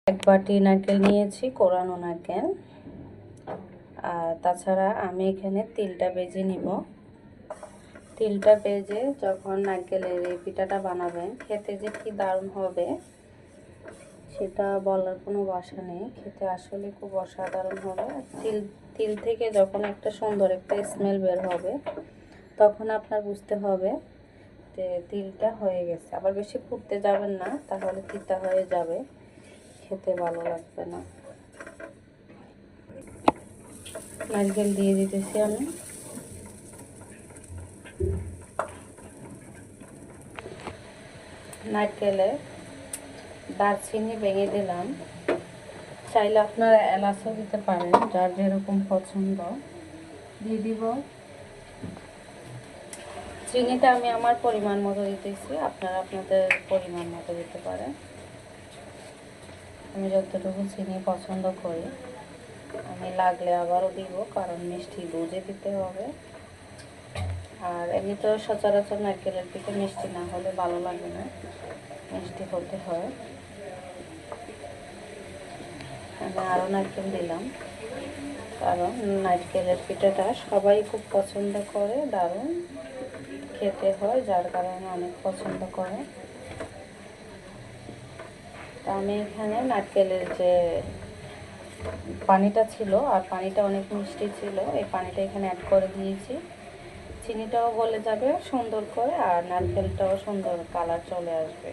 এক বাটি নারকেল নিয়েছি, কোরানো নারকেল। আর তাছাড়া আমি এখানে তিলটা ভেজে নিব। তিলটা ভেজে যখন নারকেলের এই পিঠাটা বানাবেন, খেতে যে কি দারুণ হবে সেটা বলার কোনো ভাষা নেই। খেতে আসলে খুব অসাধারণ হবে। তিল থেকে যখন একটা সুন্দর একটা স্মেল বের হবে, তখন আপনার বুঝতে হবে যে তিলটা হয়ে গেছে। আবার বেশি ফুটতে যাবেন না, তাহলে তিতা হয়ে যাবে, খেতে ভালো লাগবে না। নারকেল দিয়ে দিতেছি আমি। নারকেলে দারচিনি ভেঙে দিলাম। চাইলে আপনারা এলাচও দিতে পারেন, যার যেরকম পছন্দ দিয়ে দিব। চিনিটা আমি আমার পরিমাণ মতো দিতেছি, আপনারা আপনাদের পরিমাণ মতো দিতে পারেন। আমি যতটুকু চিনি পছন্দ করি, আমি লাগলে আবারও দিব, কারণ মিষ্টি বুঝে দিতে হবে। আর এমনিতেও সচরাচর নারকেলের পিঠে মিষ্টি না হলে ভালো লাগে না, মিষ্টি হতে হয়। আমি আরও নারকেল দিলাম, কারণ নারকেলের পিঠাটা সবাই খুব পছন্দ করে, দারুণ খেতে হয়, যার কারণে অনেক পছন্দ করে। তা আমি এখানে নারকেলের যে পানিটা ছিল, আর পানিটা অনেক মিষ্টি ছিল, এই পানিটা এখানে অ্যাড করে দিয়েছি। চিনিটাও গলে যাবে সুন্দর করে, আর নারকেলটাও সুন্দর কালার চলে আসবে।